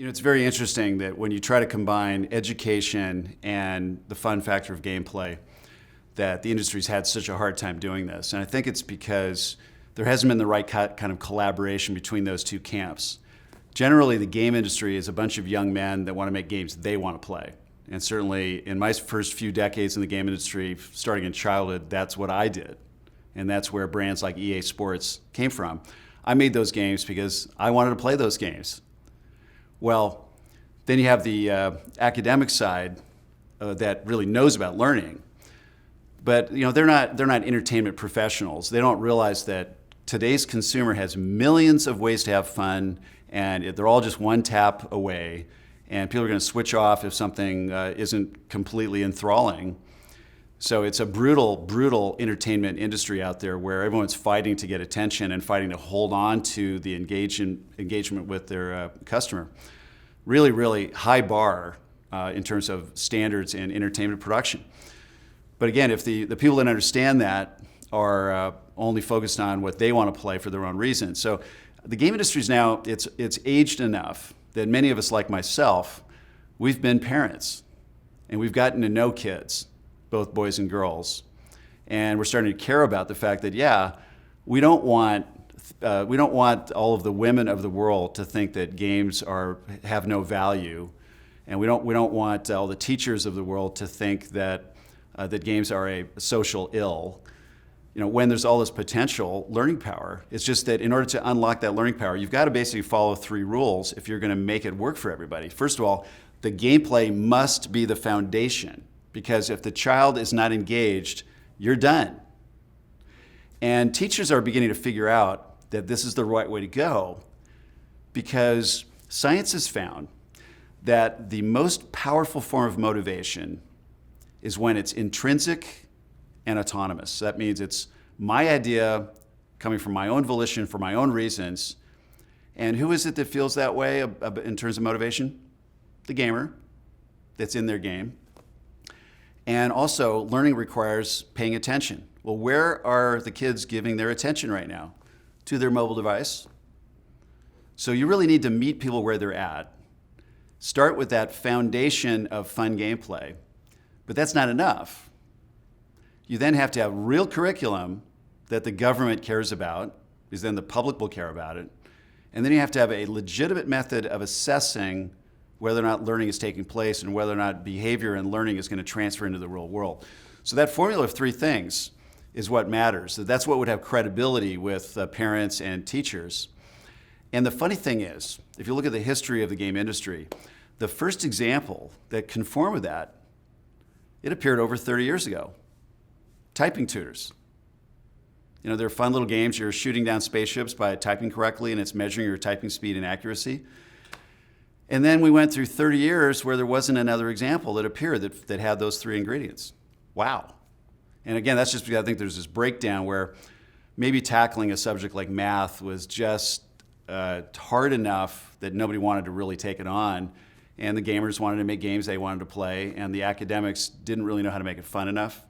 It's very interesting that when you try to combine education and the fun factor of gameplay, that the industry's had such a hard time doing this. And I think it's because there hasn't been the right kind of collaboration between those two camps. Generally, the game industry is a bunch of young men that want to make games they want to play. And certainly in my first few decades in the game industry, starting in childhood, that's what I did. And that's where brands like EA Sports came from. I made those games because I wanted to play those games. Well, then you have the academic side that really knows about learning. But they're not entertainment professionals. They don't realize that today's consumer has millions of ways to have fun, and they're all just one tap away. And people are going to switch off if something isn't completely enthralling. So it's a brutal, brutal entertainment industry out there where everyone's fighting to get attention and fighting to hold on to the engagement with their customer. Really, really high bar in terms of standards in entertainment production. But again, if the people that understand that are only focused on what they want to play for their own reasons. So the game industry is now, it's aged enough that many of us, like myself, we've been parents and we've gotten to know kids, both boys and girls. And we're starting to care about the fact that, we don't want all of the women of the world to think that games have no value. And we don't want all the teachers of the world to think that games are a social ill. When there's all this potential learning power, it's just that in order to unlock that learning power, you've got to basically follow 3 rules if you're going to make it work for everybody. First of all, the gameplay must be the foundation, because if the child is not engaged, you're done. And teachers are beginning to figure out that this is the right way to go, because science has found that the most powerful form of motivation is when it's intrinsic and autonomous. That means it's my idea coming from my own volition for my own reasons. And who is it that feels that way in terms of motivation? The gamer that's in their game. And also, learning requires paying attention. Well, where are the kids giving their attention right now? To their mobile device. So you really need to meet people where they're at. Start with that foundation of fun gameplay. But that's not enough. You then have to have real curriculum that the government cares about, because then the public will care about it. And then you have to have a legitimate method of assessing whether or not learning is taking place and whether or not behavior and learning is going to transfer into the real world. So that formula of 3 things is what matters. That's what would have credibility with parents and teachers. And the funny thing is, if you look at the history of the game industry, the first example that conformed with that, it appeared over 30 years ago. Typing tutors. They're fun little games. You're shooting down spaceships by typing correctly, and it's measuring your typing speed and accuracy. And then we went through 30 years where there wasn't another example that appeared that had those 3 ingredients. Wow. And again, that's just because I think there's this breakdown where maybe tackling a subject like math was just hard enough that nobody wanted to really take it on. And the gamers wanted to make games they wanted to play, and the academics didn't really know how to make it fun enough.